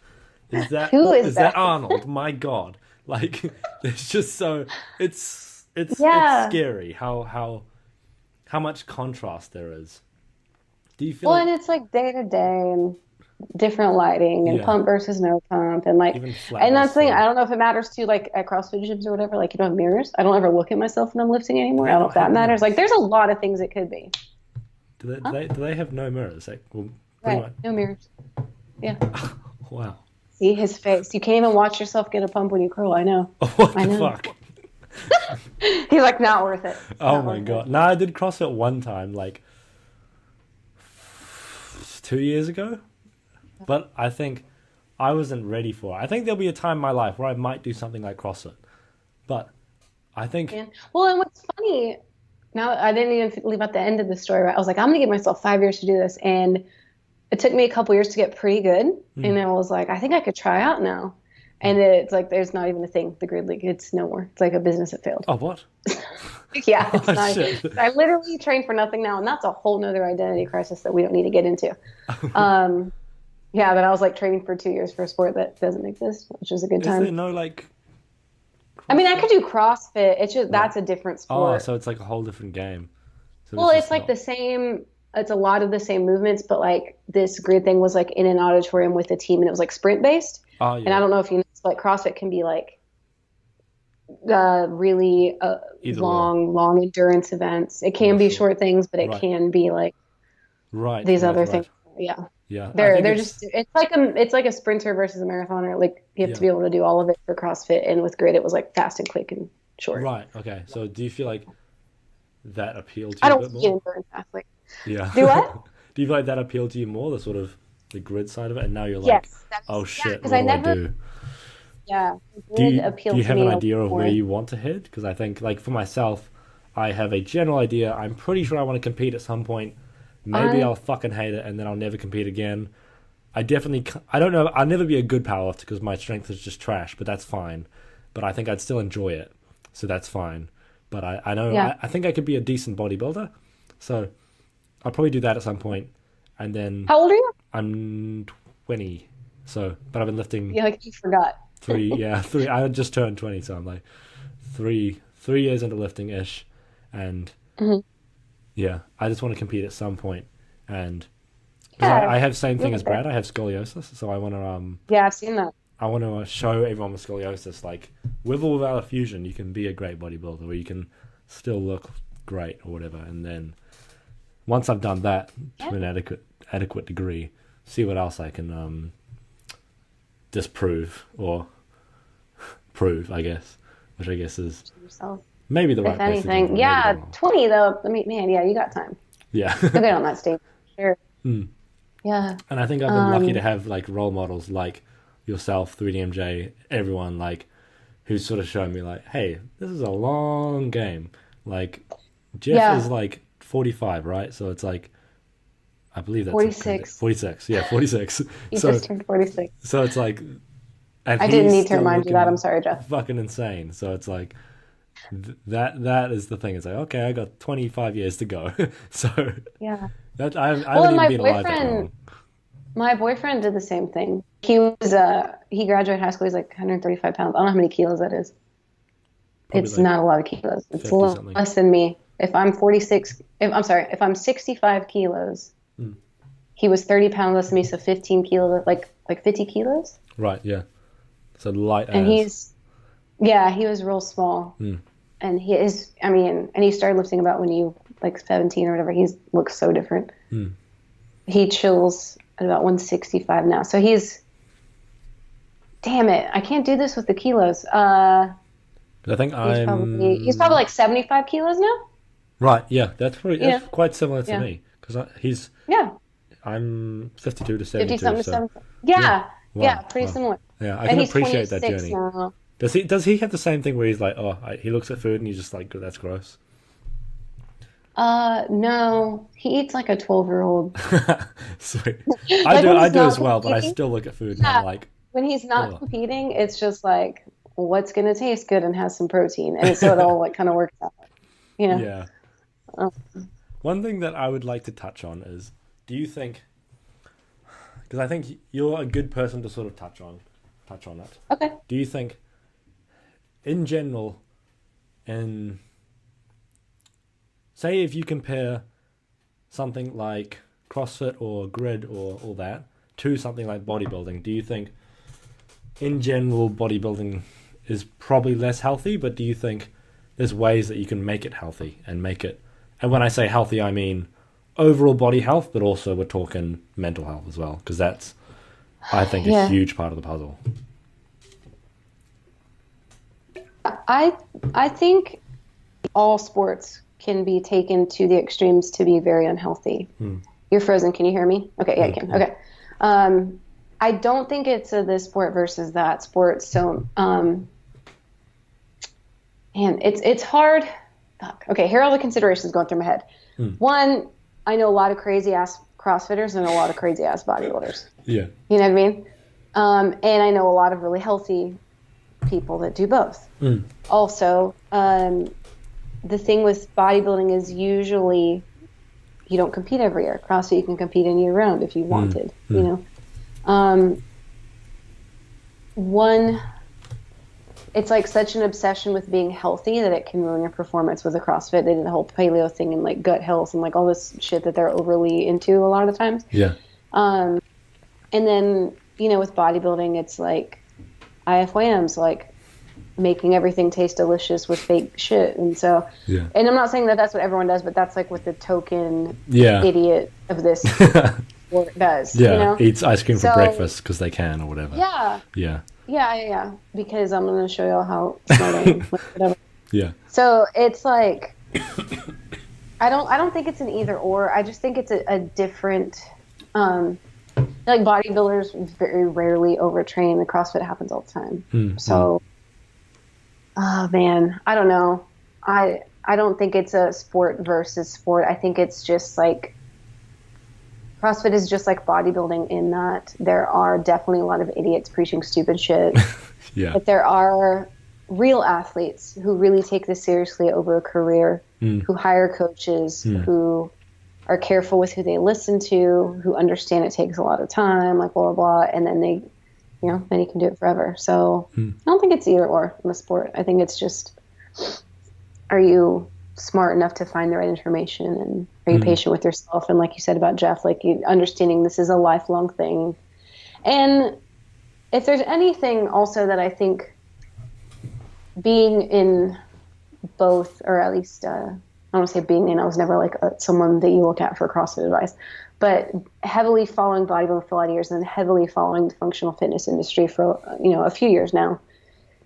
Who is that that? Arnold? My God. Like, it's just so, it's Yeah. scary how much contrast there is. Do you feel Well, like and it's like day to day and different lighting and Yeah. pump versus no pump and like, even flat and that's the thing. versus I don't know if it matters to you, like at CrossFit gyms or whatever. Like you don't have mirrors. I don't ever look at myself when I'm lifting anymore. They I don't know don't if that have matters. mirrors. Like there's a lot of things it could be. do they have no mirrors? Like, well, pretty Right? No mirrors. Yeah. much. Wow. See his face. You can't even watch yourself get a pump when you curl. I know. What I the know. fuck? He's like, not worth it. It's Oh not my worth God. it. No, I did CrossFit one time, like 2 years ago. But I think I wasn't ready for it. I think there'll be a time in my life where I might do something like CrossFit. But I think Man. Well, and what's funny, now I didn't even leave out the end of the story, right? I was like, I'm going to give myself 5 years to do this. And it took me a couple years to get pretty good. And then I was like, I think I could try out now. And it's like, there's not even a thing, the grid league. It's no more. It's like a business that failed. oh what? Yeah, it's Oh, not. shit. I literally train for nothing now. And that's a whole nother identity crisis that we don't need to get into. Yeah, but I was like training for 2 years for a sport that doesn't exist, which was a good Is there time. no like I mean, I could do CrossFit. It's just, that's a different sport. Oh, so it's like a whole different game. So Well, this it's is like not- the same. It's a lot of the same movements, but like this grid thing was like in an auditorium with a team, and it was like sprint based. Oh, And I yeah. don't know if you know, like CrossFit can be like really Either long endurance events. It can be sure. short things, but it Right. can be like Right. these right, other right. things. Yeah, Yeah. I they're think they're it's- just it's like a sprinter versus a marathoner. Like you have Yeah. to be able to do all of it for CrossFit, and with grid it was like fast and quick and short. Right. Okay. So do you feel like that appealed to I you a don't bit see an more? endurance athlete. Yeah. Do what? Do you feel like that appealed to you more, the sort of the grid side of it, and now you're like, Yes. That's, oh yeah, shit, 'cause what I do never. I do? Yeah, Do grid you, appealed do you to have me an a idea lot of more. where you want to head? Because I think, like for myself, I have a general idea. I'm pretty sure I want to compete at some point. Maybe I'll fucking hate it, and then I'll never compete again. I don't know. I'll never be a good powerlifter because my strength is just trash, but that's fine. But I think I'd still enjoy it, so that's fine. But I know, Yeah. I think I could be a decent bodybuilder, so I'll probably do that at some point. And then How old are you? I'm 20, so, but I've been lifting Yeah, like you forgot. three, I just turned 20, so I'm like three years into lifting ish. And yeah, I just want to compete at some point. And 'cause Yeah, I have same thing you'll as get there. Brad. I have scoliosis, so I want to Yeah, I've seen that. show everyone with scoliosis, like with or without a fusion, you can be a great bodybuilder, or you can still look great or whatever. And then once I've done that to an adequate degree, see what else I can disprove or prove, I guess, which I guess is Yourself. maybe the right If place to do it, anything. maybe Yeah, the wrong. 20 though. I mean, man, yeah, you got time. Yeah. You'll get on that stage. Sure. Mm. Yeah. And I think I've been lucky to have like role models like yourself, 3DMJ, everyone like who's sort of shown me like, hey, this is a long game. Like Jeff Yeah. is like 45, right? So it's like I believe that's 46. 46. Yeah, 46. You so just turned 46. so it's like and I didn't he's need to still remind you that. looking I'm sorry, Jeff. fucking insane. So it's like that is the thing. It's like, okay, I got 25 years to go. So Yeah. that I Well, haven't even my been alive that boyfriend- long. My boyfriend did the same thing. He graduated high school. He's like 135 pounds. I don't know how many kilos that is. Probably It's like not a lot of kilos. It's 50 something. less than me. If I'm 65 kilos, he was 30 pounds less than me, so 15 kilos, like 50 kilos. Right, yeah. So light And as. he was real small. And he started lifting about when you like 17 or whatever. He looks so different. He chills at about 165 now. So damn it, I can't do this with the kilos. I think He's probably like 75 kilos now. right. Yeah, that's Yeah. quite similar to Yeah. me because Yeah, I'm 52 to 50 72. something to So 70. Yeah, Wow, pretty wow. similar. yeah, I And can he's appreciate that 26 journey. now. Does he have the same thing where he's like, he looks at food and he's just like, that's gross. No, he eats like a 12-year-old. Sweet. Like I when he's do not as well, but I competing? still look at food and Yeah. I'm like, When he's not Ugh. competing, it's just like, what's going to taste good and has some protein, and so it all like kind of works out. You know? yeah. One thing that I would like to touch on is, do you think because I think you're a good person to sort of touch on it. Okay. Do you think, in general, say if you compare something like CrossFit or grid or all that to something like bodybuilding, do you think, in general, bodybuilding is probably less healthy, but do you think there's ways that you can make it healthy and when I say healthy, I mean overall body health, but also we're talking mental health as well, because that's, I think, a huge part of the puzzle. I think all sports can be taken to the extremes to be very unhealthy. You're frozen. Can you hear me? Okay, yeah, I can. Okay. I don't think it's this sport versus that sport. So, and it's hard. Okay, here are all the considerations going through my head. One, I know a lot of crazy ass CrossFitters and a lot of crazy ass bodybuilders. Yeah. You know what I mean? And I know a lot of really healthy people that do both. Also, the thing with bodybuilding is usually you don't compete every year. CrossFit, you can compete in year round if you wanted, you know. It's like such an obsession with being healthy that it can ruin your performance with a CrossFit. They did the whole paleo thing and like gut health and like all this shit that they're overly into a lot of the times. Yeah. And then, you know, with bodybuilding, it's like IFYMs, like making everything taste delicious with fake shit. And so, and I'm not saying that that's what everyone does, but that's like what the token idiot of this sport does. Yeah. You know? Eats ice cream for breakfast because they can or whatever. Yeah. Yeah. Yeah. Because I'm going to show y'all how smart I am. Whatever. Yeah. So it's like, I don't think it's an either or. I just think it's a different, like bodybuilders very rarely overtrain. The CrossFit happens all the time. So, oh man, I don't know. I don't think it's a sport versus sport. I think it's just like, CrossFit is just like bodybuilding in that there are definitely a lot of idiots preaching stupid shit. But there are real athletes who really take this seriously over a career, who hire coaches, who are careful with who they listen to, who understand it takes a lot of time, like blah, blah, blah. And then they, you know, then you can do it forever. So I don't think it's either or in the sport. I think it's just, are you smart enough to find the right information, and are you patient with yourself? And like you said about Jeff, like you understanding this is a lifelong thing. And if there's anything also that I think being in both, or at least I don't want to say being in, I was never like someone that you look at for CrossFit advice, but heavily following bodybuilding for a lot of years and heavily following the functional fitness industry for, you know, a few years now.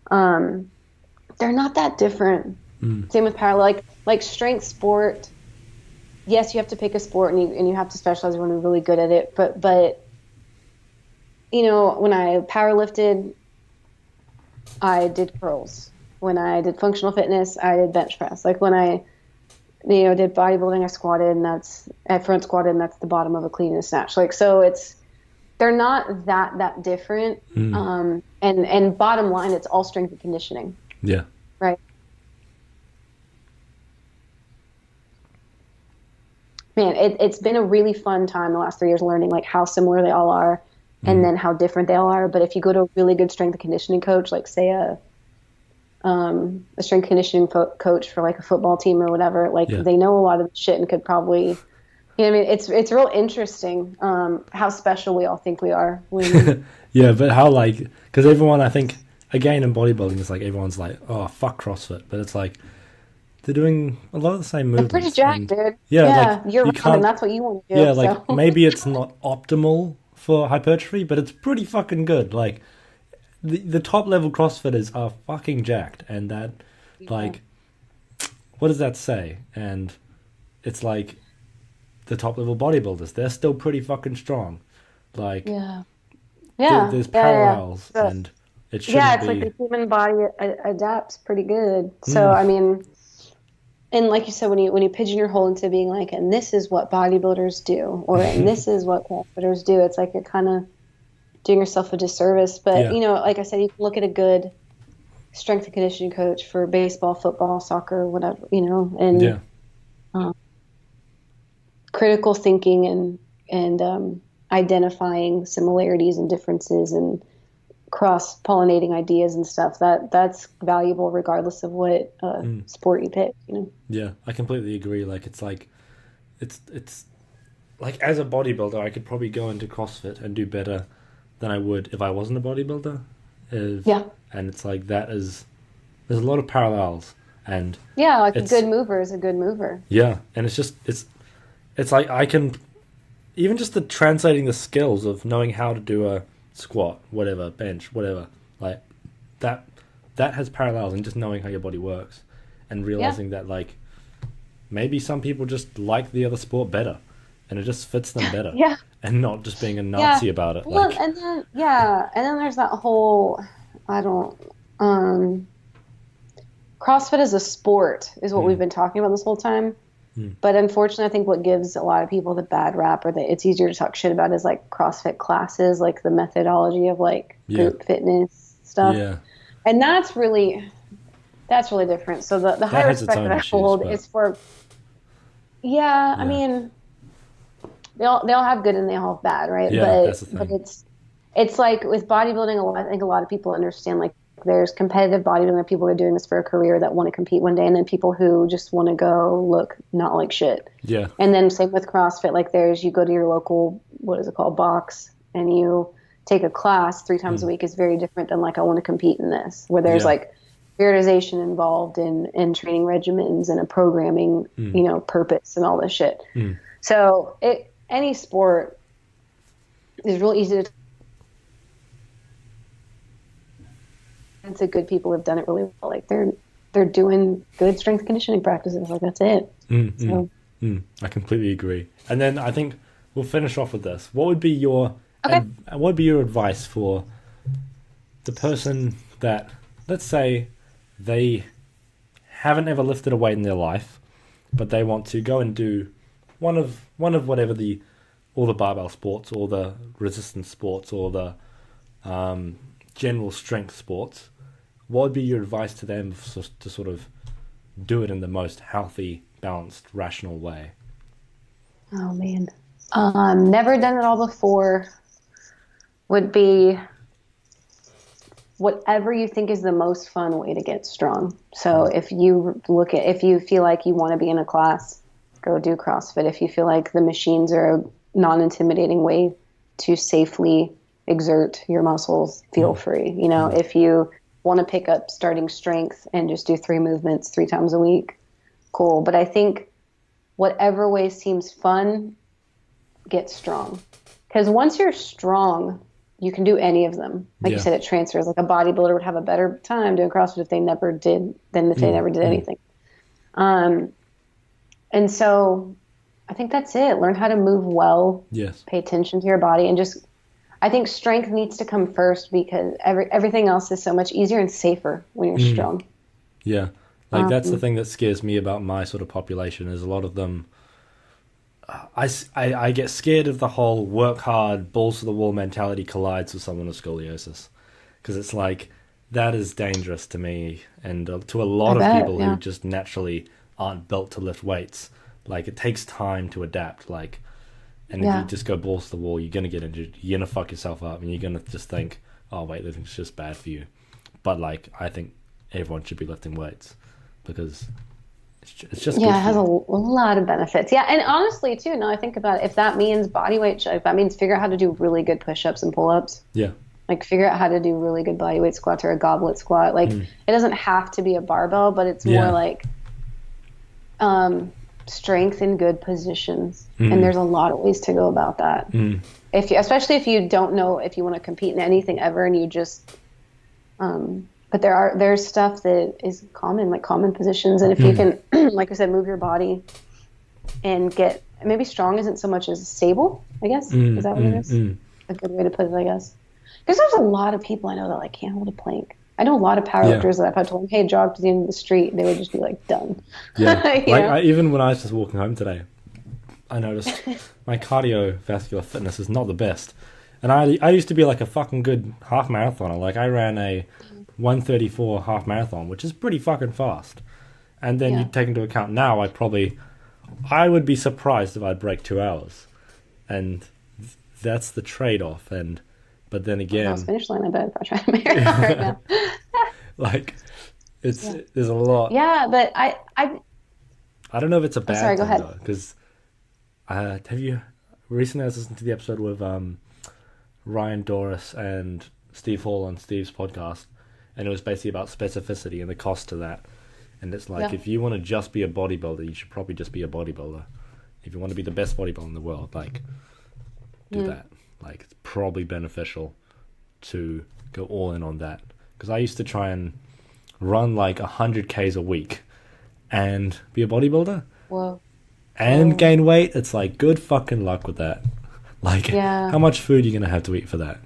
They're not that different. Same with power, like strength sport. Yes, you have to pick a sport and you have to specialize. You want to be really good at it. But you know, when I powerlifted, I did curls. When I did functional fitness, I did bench press. Like when I, you know, did bodybuilding, I squatted, and I front squatted, and that's the bottom of a clean and snatch. Like, so they're not that different. And bottom line, it's all strength and conditioning. Yeah. Right. Man, it's been a really fun time the last 3 years learning like how similar they all are and then how different they all are. But if you go to a really good strength and conditioning coach, like say a strength conditioning coach for like a football team or whatever, like they know a lot of the shit and could probably, you know what I mean? It's real interesting how special we all think we are. Yeah, but how like, because everyone, I think, again in bodybuilding, it's like everyone's like, oh, fuck CrossFit. But it's like, they're doing a lot of the same movements. They're pretty jacked, dude. Yeah, like, you're right, and that's what you want to do. Yeah, like maybe it's not optimal for hypertrophy, but it's pretty fucking good. Like the top level CrossFitters are fucking jacked, and that, like, what does that say? And it's like the top level bodybuilders, they're still pretty fucking strong. Like, there's parallels, and it shouldn't it's like the human body adapts pretty good. So I mean. And like you said, when you pigeonhole into being like, and this is what bodybuilders do, or and this is what CrossFitters do, it's like you're kind of doing yourself a disservice. But, you know, like I said, you can look at a good strength and conditioning coach for baseball, football, soccer, whatever, you know, and critical thinking and identifying similarities and differences and cross-pollinating ideas and stuff, that's valuable regardless of what sport you pick, you know? Yeah, I completely agree. Like, it's like as a bodybuilder, I could probably go into CrossFit and do better than I would if I wasn't a bodybuilder. Yeah. And it's like there's a lot of parallels. And yeah, like a good mover is a good mover. Yeah, and it's like I can, even just the translating the skills of knowing how to do a squat, whatever, bench, whatever, like that has parallels in just knowing how your body works and realizing that, like, maybe some people just like the other sport better and it just fits them better. Yeah. And not just being a Nazi about it. Well, like, and then there's that whole, CrossFit as a sport is what we've been talking about this whole time. But unfortunately, I think what gives a lot of people the bad rap, or that it's easier to talk shit about, is like CrossFit classes, like the methodology of like group fitness stuff. Yeah. And that's really different. So the high respect that I hold is for, I mean, they all have good and they all have bad, right? Yeah, that's the thing. But it's like with bodybuilding, I think a lot of people understand, like, there's competitive bodybuilding, people who are doing this for a career that want to compete one day, and then people who just want to go look not like shit. Yeah. And then same with CrossFit, like you go to your local, what is it called, box, and you take a class 3 times a week is very different than like, I want to compete in this, where there's like periodization involved in training regimens and a programming, purpose and all this shit. So any sport is real easy to. It's a good people have done it really well. Like they're doing good strength conditioning practices. Like that's it. I completely agree. And then I think we'll finish off with this. What would be your advice for the person that, let's say, they haven't ever lifted a weight in their life, but they want to go and do one of whatever all the barbell sports, or the resistance sports, or the general strength sports? What would be your advice to them to sort of do it in the most healthy, balanced, rational way? Oh man, never done it all before. Would be whatever you think is the most fun way to get strong. So if you feel like you want to be in a class, go do CrossFit. If you feel like the machines are a non-intimidating way to safely exert your muscles, feel free. If you want to pick up starting strength and just do 3 movements 3 times a week, cool. But I think whatever way seems fun, get strong. Because once you're strong, you can do any of them. Like you said, it transfers. Like a bodybuilder would have a better time doing CrossFit if they never did than if they never did anything. And so I think that's it. Learn how to move well. Yes. Pay attention to your body, and just, I think strength needs to come first, because everything else is so much easier and safer when you're strong. Yeah. Like that's the thing that scares me about my sort of population, is a lot of them, I get scared of the whole work hard, balls to the wall mentality collides with someone with scoliosis. Because it's like, that is dangerous to me and to a lot of people who just naturally aren't built to lift weights. Like, it takes time to adapt. Like, and if you just go balls to the wall, you're going to get injured. You're going to fuck yourself up, and you're going to just think, oh, weightlifting's just bad for you. But, like, I think everyone should be lifting weights, because it's just it has a lot of benefits. Yeah, and honestly, too, now I think about it, if that means body weight, if that means figure out how to do really good push-ups and pull-ups. Yeah. Like, figure out how to do really good body weight squats or a goblet squat. Like, it doesn't have to be a barbell, but it's more like strength in good positions. And there's a lot of ways to go about that. Especially if you don't know if you want to compete in anything ever, and you just but there's stuff that is common, like common positions, and if you can, like I said, move your body and get, maybe strong isn't so much as stable, I guess. Is that what it is? A good way to put it, I guess. Because there's a lot of people I know that like can't hold a plank. I know a lot of powerlifters that I've had told them, hey, jog to the end of the street, and they would just be like, done. Yeah. Even when I was just walking home today, I noticed my cardiovascular fitness is not the best. And I used to be like a fucking good half marathoner. Like, I ran a 1:34 half marathon, which is pretty fucking fast. And then you take into account now, I would be surprised if I'd break 2 hours. And that's the trade-off. But then again, finish line, I bet if I try to marry her right now. like there's a lot. Yeah, but I don't know if it's a bad sorry, go thing ahead. though, because have you recently I was listening to the episode with Ryan Doris and Steve Hall on Steve's podcast, and it was basically about specificity and the cost to that. And it's like, if you want to just be a bodybuilder, you should probably just be a bodybuilder. If you want to be the best bodybuilder in the world, like, do that. Like, it's probably beneficial to go all in on that. Because I used to try and run like 100 Ks a week and be a bodybuilder. Whoa. And gain weight. It's like, good fucking luck with that. Like, how much food are you going to have to eat for that?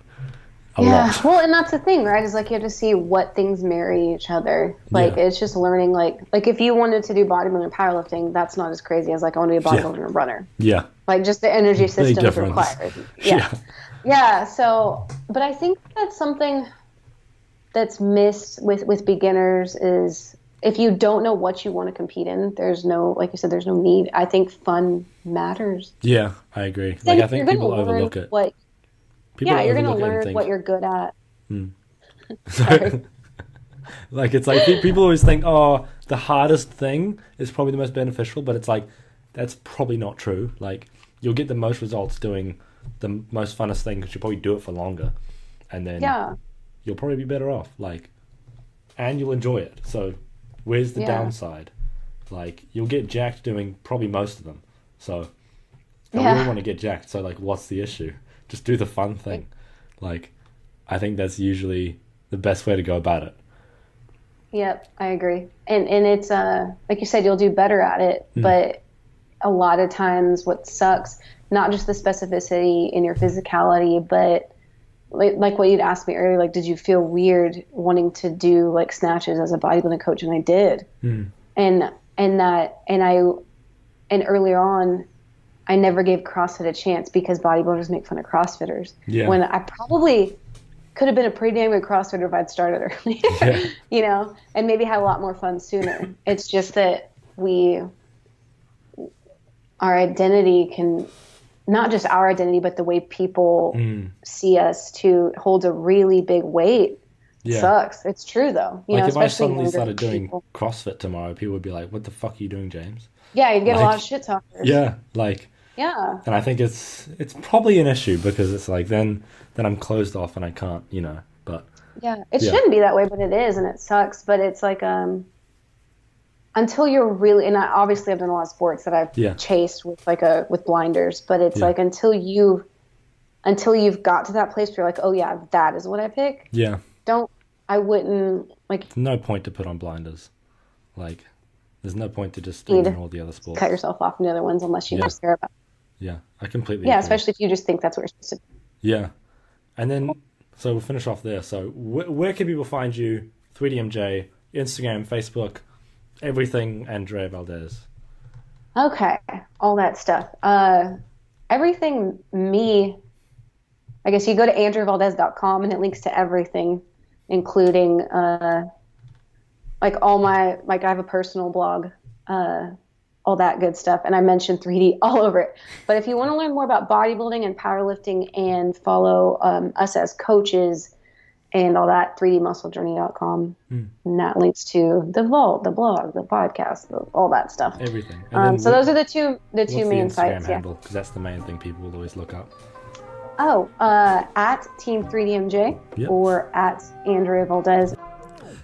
A lot. Well, and that's the thing, right? Is like you have to see what things marry each other. Like it's just learning. Like if you wanted to do bodybuilding and powerlifting, that's not as crazy as like I want to be a bodybuilder and a runner. Yeah. Like just the energy systems required. Yeah. So, but I think that's something that's missed with beginners is if you don't know what you want to compete in, there's no, like you said, there's no need. I think fun matters. Yeah, I agree. Like I think people overlook it. You're going to learn what you're good at. Sorry. Like, it's like people always think, oh, the hardest thing is probably the most beneficial, but it's like, that's probably not true. Like, you'll get the most results doing the most funnest thing because you'll probably do it for longer. And then you'll probably be better off. Like, and you'll enjoy it. So, where's the downside? Like, you'll get jacked doing probably most of them. So, I really want to get jacked. So, like, what's the issue? Just do the fun thing. Like, I think that's usually the best way to go about it. Yep, I agree. And it's like you said, you'll do better at it, but a lot of times what sucks, not just the specificity in your physicality, but like what you'd asked me earlier, like, did you feel weird wanting to do like snatches as a bodybuilding coach? And I did. And earlier on, I never gave CrossFit a chance because bodybuilders make fun of CrossFitters. Yeah. When I probably could have been a pretty damn good CrossFitter if I'd started earlier, you know, and maybe had a lot more fun sooner. It's just that our identity can, not just our identity, but the way people see us too holds a really big weight. Sucks. It's true though. You know, if I especially suddenly started doing CrossFit tomorrow, people would be like, what the fuck are you doing, James? Yeah, you'd get a lot of shit talkers. Yeah, like... Yeah. And I think it's probably an issue because it's like then I'm closed off and I can't, you know, but... Yeah, it shouldn't be that way, but it is, and it sucks. But it's like, until you're really... And obviously I've done a lot of sports that I've chased with with blinders, but it's like until you've got to that place where you're like, oh yeah, that is what I pick. Yeah. I wouldn't, like... There's no point to put on blinders. Like... There's no point to just doing all the other sports. Cut yourself off from the other ones unless you just care about it. Yeah, I completely agree. Especially if you just think that's what you're supposed to do. Yeah. And then, so we'll finish off there. So where can people find you? 3DMJ, Instagram, Facebook, everything Andrea Valdez. Okay, all that stuff. Everything me, I guess you go to andreavaldez.com and it links to everything, including... like all my, like I have a personal blog, all that good stuff. And I mentioned 3D all over it. But if you want to learn more about bodybuilding and powerlifting and follow us as coaches and all that, 3dmusclejourney.com. And that links to the vault, the blog, the podcast, all that stuff. Everything. So those are the two main sites. Handle? Because that's the main thing people will always look up. Oh, at Team 3DMJ or at Andrea Valdez.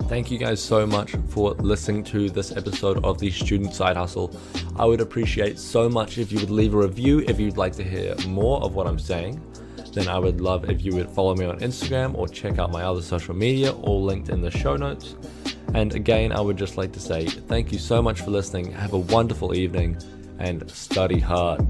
Thank you guys so much for listening to this episode of the Student Side Hustle. I would appreciate so much if you would leave a review if you'd like to hear more of what I'm saying. Then I would love if you would follow me on Instagram or check out my other social media, all linked in the show notes. And again, I would just like to say thank you so much for listening. Have a wonderful evening and study hard.